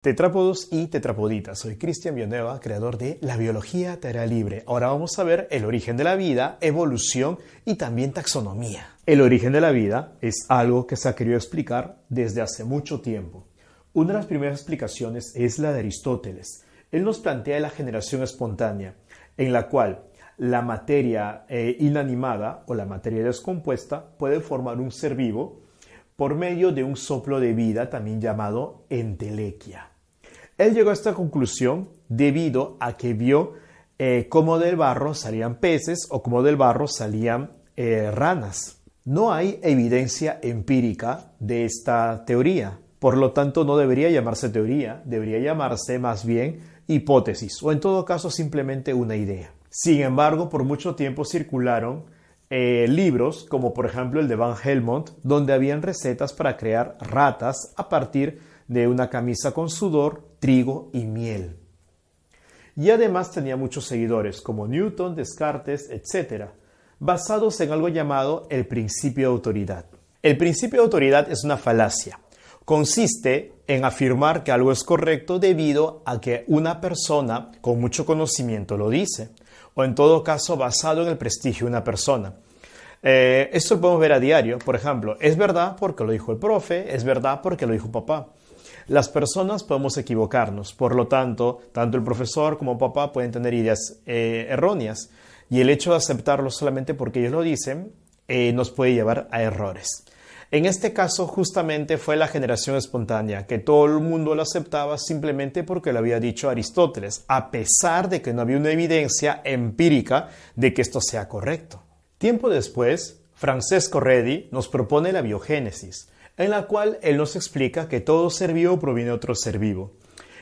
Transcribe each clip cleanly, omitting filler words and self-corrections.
Tetrápodos y tetrapoditas. Soy Cristian Villanueva, creador de La Biología Te Hará Libre. Ahora vamos a ver el origen de la vida, evolución y también taxonomía. El origen de la vida es algo que se ha querido explicar desde hace mucho tiempo. Una de las primeras explicaciones es la de Aristóteles. Él nos plantea la generación espontánea, en la cual la materia inanimada o la materia descompuesta puede formar un ser vivo por medio de un soplo de vida también llamado entelequia. Él llegó a esta conclusión debido a que vio cómo del barro salían peces o cómo del barro salían ranas. No hay evidencia empírica de esta teoría, por lo tanto no debería llamarse teoría, debería llamarse más bien hipótesis o en todo caso simplemente una idea. Sin embargo, por mucho tiempo circularon libros como por ejemplo el de Van Helmont, donde habían recetas para crear ratas a partir de una camisa con sudor, trigo y miel. Y además tenía muchos seguidores como Newton, Descartes, etc., basados en algo llamado el principio de autoridad. El principio de autoridad es una falacia. Consiste en afirmar que algo es correcto debido a que una persona con mucho conocimiento lo dice, o en todo caso basado en el prestigio de una persona. Esto lo podemos ver a diario. Por ejemplo, es verdad porque lo dijo el profe, es verdad porque lo dijo papá. Las personas podemos equivocarnos, por lo tanto, tanto el profesor como papá pueden tener ideas erróneas, y el hecho de aceptarlo solamente porque ellos lo dicen nos puede llevar a errores. En este caso, justamente fue la generación espontánea, que todo el mundo lo aceptaba simplemente porque lo había dicho Aristóteles, a pesar de que no había una evidencia empírica de que esto sea correcto. Tiempo después, Francesco Redi nos propone la biogénesis, en la cual él nos explica que todo ser vivo proviene de otro ser vivo.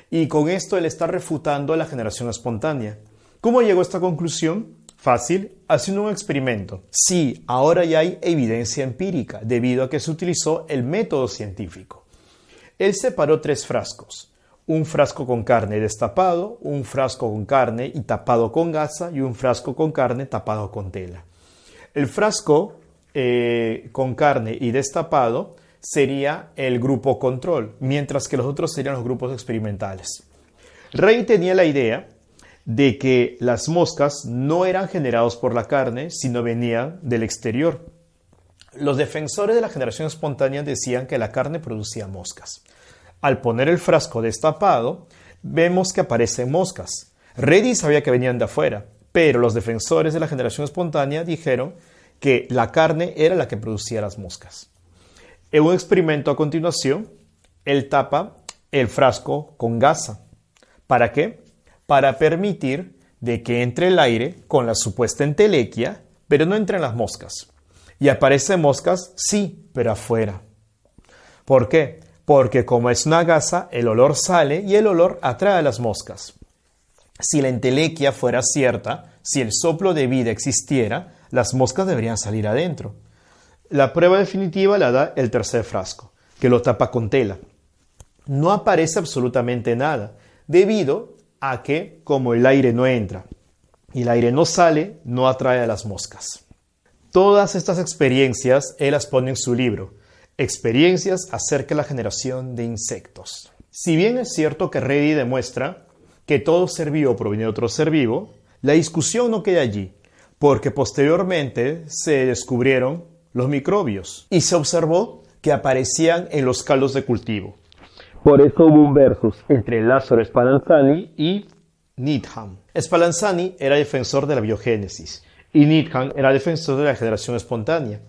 Y con esto él está refutando la generación espontánea. ¿Cómo llegó a esta conclusión? Fácil, haciendo un experimento. Sí, ahora ya hay evidencia empírica debido a que se utilizó el método científico. Él separó 3 frascos. Un frasco con carne destapado, un frasco con carne y tapado con gasa y un frasco con carne tapado con tela. El frasco con carne y destapado sería el grupo control, mientras que los otros serían los grupos experimentales. Rey tenía la idea de que las moscas no eran generadas por la carne, sino venían del exterior. Los defensores de la generación espontánea decían que la carne producía moscas. Al poner el frasco destapado, vemos que aparecen moscas. Redi sabía que venían de afuera, pero los defensores de la generación espontánea dijeron que la carne era la que producía las moscas. En un experimento a continuación, él tapa el frasco con gasa. ¿Para qué? Para permitir de que entre el aire con la supuesta entelequia, pero no entren las moscas. Y aparecen moscas, sí, pero afuera. ¿Por qué? Porque como es una gasa, el olor sale y el olor atrae a las moscas. Si la entelequia fuera cierta, si el soplo de vida existiera, las moscas deberían salir adentro. La prueba definitiva la da el tercer frasco, que lo tapa con tela. No aparece absolutamente nada, debido a que, como el aire no entra y el aire no sale, no atrae a las moscas. Todas estas experiencias él las pone en su libro, Experiencias acerca de la generación de insectos. Si bien es cierto que Redi demuestra que todo ser vivo proviene de otro ser vivo, la discusión no queda allí, porque posteriormente se descubrieron los microbios y se observó que aparecían en los caldos de cultivo. Por eso hubo un versus entre Lázaro Spallanzani y Needham. Spallanzani era defensor de la biogénesis y Needham era defensor de la generación espontánea.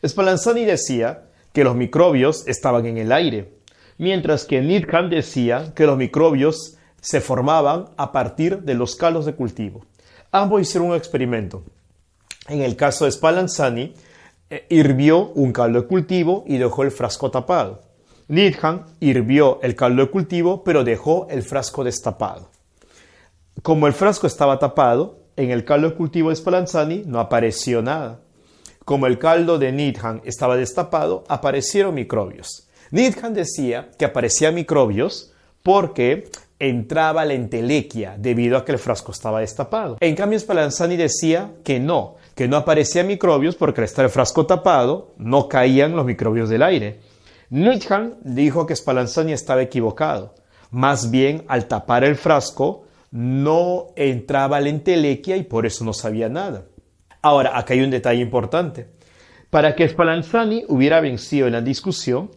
Spallanzani decía que los microbios estaban en el aire, mientras que Needham decía que los microbios se formaban a partir de los caldos de cultivo. Ambos hicieron un experimento. En el caso de Spallanzani, hirvió un caldo de cultivo y dejó el frasco tapado. Needham hirvió el caldo de cultivo, pero dejó el frasco destapado. Como el frasco estaba tapado, en el caldo de cultivo de Spallanzani no apareció nada. Como el caldo de Needham estaba destapado, aparecieron microbios. Needham decía que aparecían microbios porque entraba la entelequia debido a que el frasco estaba destapado. En cambio, Spallanzani decía que no aparecían microbios porque al estar el frasco tapado no caían los microbios del aire. Needham dijo que Spallanzani estaba equivocado, Más bien, al tapar el frasco, no entraba la entelequia y por eso no sabía nada. Ahora, acá hay un detalle importante. Para que Spallanzani hubiera vencido en la discusión,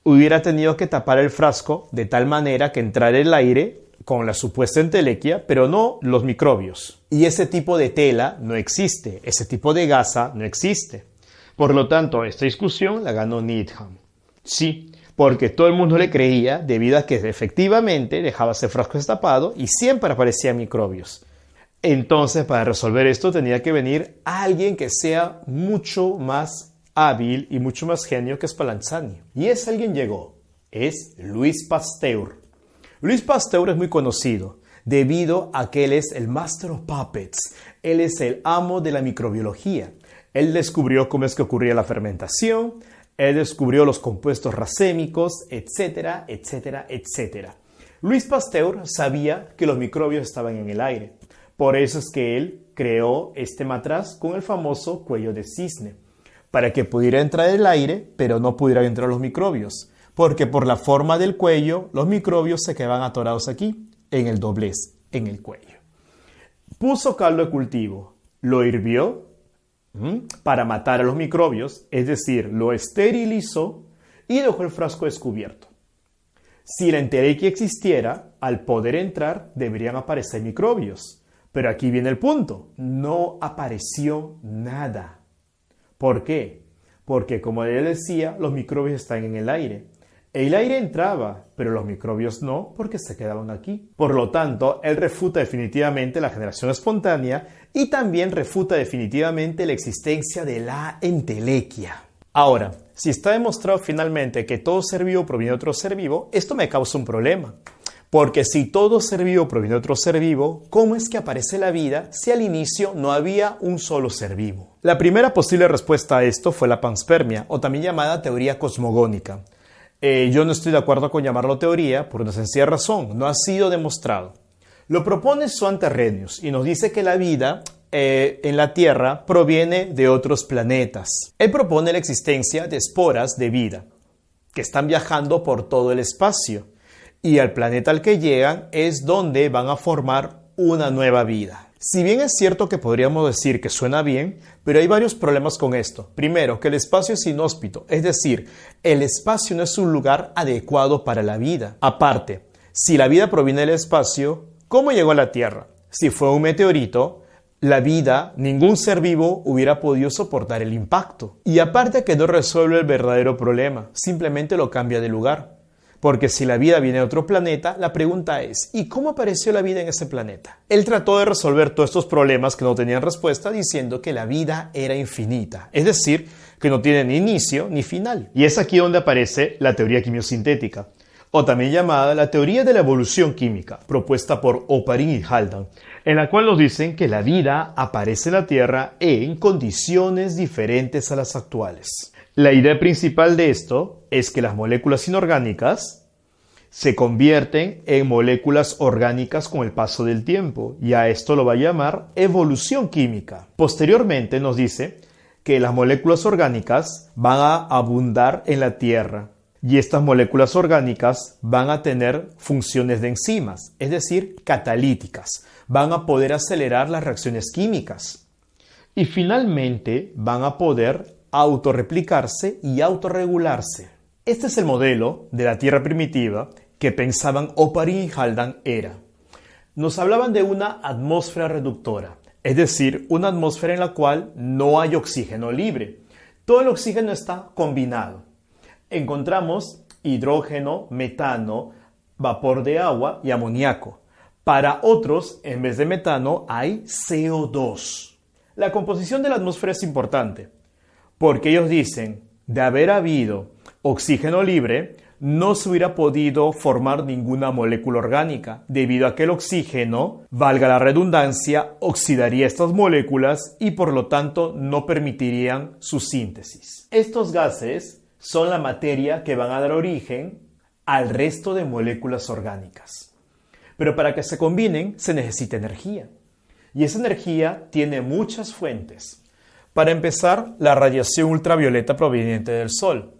hubiera tenido que tapar el frasco de tal manera que entrara el aire con la supuesta entelequia, pero no los microbios. Y ese tipo de tela no existe, ese tipo de gasa no existe. Por lo tanto, esta discusión la ganó Needham. Sí, porque todo el mundo le creía debido a que efectivamente dejaba ese frasco destapado y siempre aparecían microbios. Entonces, para resolver esto tenía que venir alguien que sea mucho más hábil y mucho más genio que Spallanzani. Y ese alguien llegó. Es Louis Pasteur. Louis Pasteur es muy conocido debido a que él es el Master of Puppets. Él es el amo de la microbiología. Él descubrió cómo es que ocurría la fermentación, él descubrió los compuestos racémicos, etcétera, etcétera, etcétera. Louis Pasteur sabía que los microbios estaban en el aire. Por eso es que él creó este matraz con el famoso cuello de cisne, para que pudiera entrar el aire, pero no pudieran entrar los microbios, porque por la forma del cuello, los microbios se quedaban atorados aquí, en el doblez, en el cuello. Puso caldo de cultivo, lo hirvió para matar a los microbios, es decir, lo esterilizó y dejó el frasco descubierto. Si la entelequia existiera, al poder entrar deberían aparecer microbios. Pero aquí viene el punto, no apareció nada. ¿Por qué? Porque como él decía, los microbios están en el aire. El aire entraba, pero los microbios no, porque se quedaban aquí. Por lo tanto, él refuta definitivamente la generación espontánea y también refuta definitivamente la existencia de la entelequia. Ahora, si está demostrado finalmente que todo ser vivo proviene de otro ser vivo, esto me causa un problema. Porque si todo ser vivo proviene de otro ser vivo, ¿cómo es que aparece la vida si al inicio no había un solo ser vivo? La primera posible respuesta a esto fue la panspermia, o también llamada teoría cosmogónica. Yo no estoy de acuerdo con llamarlo teoría por una sencilla razón, no ha sido demostrado. Lo propone Svante Arrhenius y nos dice que la vida en la Tierra proviene de otros planetas. Él propone la existencia de esporas de vida que están viajando por todo el espacio. Y al planeta al que llegan es donde van a formar una nueva vida. Si bien es cierto que podríamos decir que suena bien, pero hay varios problemas con esto. Primero, que el espacio es inhóspito, es decir, el espacio no es un lugar adecuado para la vida. Aparte, si la vida proviene del espacio, ¿cómo llegó a la Tierra? Si fue un meteorito, la vida, ningún ser vivo hubiera podido soportar el impacto. Y aparte que no resuelve el verdadero problema, simplemente lo cambia de lugar. Porque si la vida viene de otro planeta, la pregunta es, ¿y cómo apareció la vida en ese planeta? Él trató de resolver todos estos problemas que no tenían respuesta diciendo que la vida era infinita, es decir, que no tiene ni inicio ni final. Y es aquí donde aparece la teoría quimiosintética, o también llamada la teoría de la evolución química, propuesta por Oparin y Haldane, en la cual nos dicen que la vida aparece en la Tierra en condiciones diferentes a las actuales. La idea principal de esto es que las moléculas inorgánicas se convierten en moléculas orgánicas con el paso del tiempo, y a esto lo va a llamar evolución química. Posteriormente nos dice que las moléculas orgánicas van a abundar en la Tierra, y estas moléculas orgánicas van a tener funciones de enzimas, es decir, catalíticas. Van a poder acelerar las reacciones químicas. Y finalmente van a poder autorreplicarse y autorregularse. Este es el modelo de la Tierra primitiva que pensaban Oparin y Haldane era. Nos hablaban de una atmósfera reductora, es decir, una atmósfera en la cual no hay oxígeno libre. Todo el oxígeno está combinado. Encontramos hidrógeno, metano, vapor de agua y amoníaco. Para otros, en vez de metano, hay CO2. La composición de la atmósfera es importante, porque ellos dicen, de haber habido oxígeno libre, no se hubiera podido formar ninguna molécula orgánica, debido a que el oxígeno, valga la redundancia, oxidaría estas moléculas y por lo tanto no permitirían su síntesis. Estos gases son la materia que van a dar origen al resto de moléculas orgánicas. Pero para que se combinen se necesita energía. Y esa energía tiene muchas fuentes. Para empezar, la radiación ultravioleta proveniente del Sol.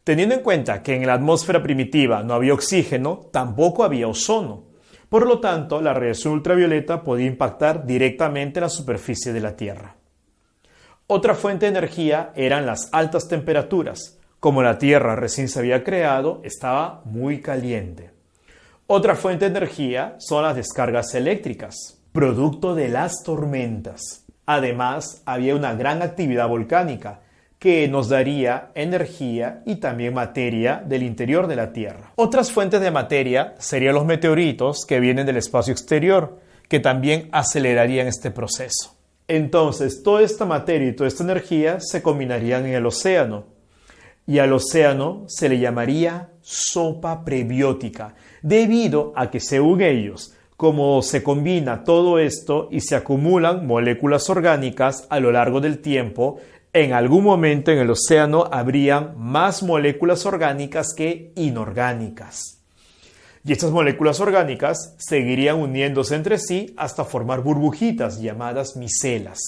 Teniendo en cuenta que en la atmósfera primitiva no había oxígeno, tampoco había ozono. Por lo tanto, la radiación ultravioleta podía impactar directamente en la superficie de la Tierra. Otra fuente de energía eran las altas temperaturas. Como la Tierra recién se había creado, estaba muy caliente. Otra fuente de energía son las descargas eléctricas, producto de las tormentas. Además, había una gran actividad volcánica que nos daría energía y también materia del interior de la Tierra. Otras fuentes de materia serían los meteoritos que vienen del espacio exterior, que también acelerarían este proceso. Entonces, toda esta materia y toda esta energía se combinarían en el océano. Y al océano se le llamaría sopa prebiótica, debido a que según ellos, como se combina todo esto y se acumulan moléculas orgánicas a lo largo del tiempo, en algún momento en el océano habrían más moléculas orgánicas que inorgánicas. Y estas moléculas orgánicas seguirían uniéndose entre sí hasta formar burbujitas llamadas micelas.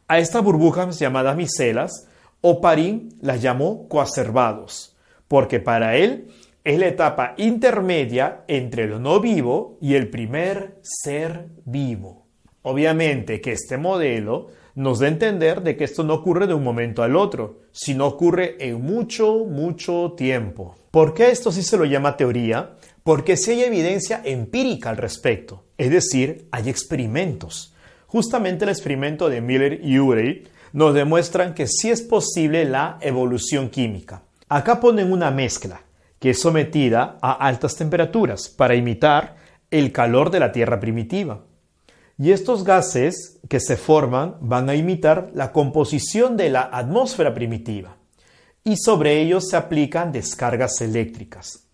A estas burbujas llamadas micelas, Oparin las llamó coacervados, porque para él es la etapa intermedia entre lo no vivo y el primer ser vivo. Obviamente que este modelo nos da a entender de que esto no ocurre de un momento al otro, sino ocurre en mucho tiempo. ¿Por qué esto sí se lo llama teoría? Porque sí hay evidencia empírica al respecto, es decir, hay experimentos. Justamente el experimento de Miller y Urey nos demuestran que sí es posible la evolución química. Acá ponen una mezcla que es sometida a altas temperaturas para imitar el calor de la Tierra primitiva. Y estos gases que se forman van a imitar la composición de la atmósfera primitiva. Y sobre ellos se aplican descargas eléctricas.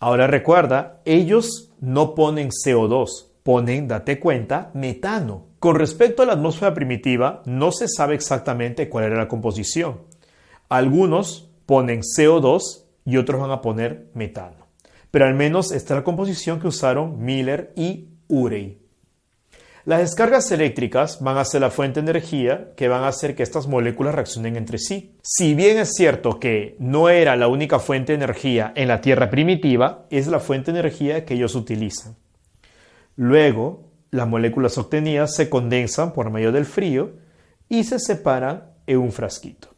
Ahora recuerda, ellos no ponen CO2, ponen, date cuenta, metano. Con respecto a la atmósfera primitiva, no se sabe exactamente cuál era la composición. Algunos ponen CO2 y otros van a poner metano. Pero al menos esta es la composición que usaron Miller y Urey. Las descargas eléctricas van a ser la fuente de energía que van a hacer que estas moléculas reaccionen entre sí. Si bien es cierto que no era la única fuente de energía en la Tierra primitiva, es la fuente de energía que ellos utilizan. Luego, las moléculas obtenidas se condensan por medio del frío y se separan en un frasquito.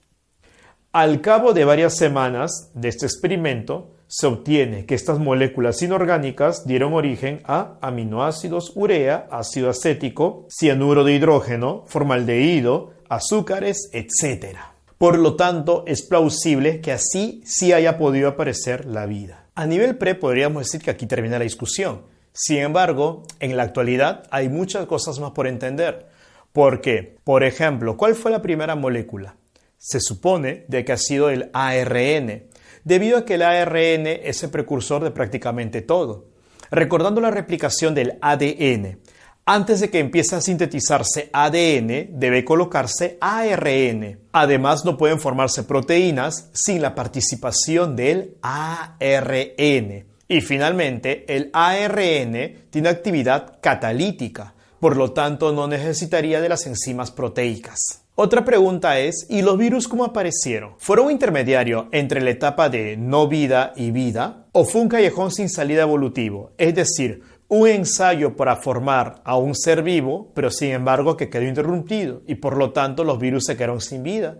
Al cabo de varias semanas de este experimento, se obtiene que estas moléculas inorgánicas dieron origen a aminoácidos urea, ácido acético, cianuro de hidrógeno, formaldehído, azúcares, etc. Por lo tanto, es plausible que así sí haya podido aparecer la vida. A nivel pre podríamos decir que aquí termina la discusión. Sin embargo, en la actualidad hay muchas cosas más por entender. Porque, por ejemplo, ¿cuál fue la primera molécula? Se supone de que ha sido el ARN, debido a que el ARN es el precursor de prácticamente todo. Recordando la replicación del ADN, antes de que empiece a sintetizarse ADN, debe colocarse ARN. Además, no pueden formarse proteínas sin la participación del ARN. Y finalmente, el ARN tiene actividad catalítica, por lo tanto no necesitaría de las enzimas proteicas. Otra pregunta es, ¿y los virus cómo aparecieron? ¿Fueron un intermediario entre la etapa de no vida y vida? ¿O fue un callejón sin salida evolutivo? Es decir, un ensayo para formar a un ser vivo, pero sin embargo que quedó interrumpido y por lo tanto los virus se quedaron sin vida.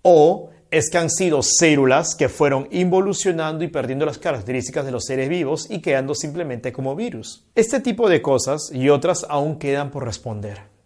¿O es que han sido células que fueron involucionando y perdiendo las características de los seres vivos y quedando simplemente como virus? Este tipo de cosas y otras aún quedan por responder.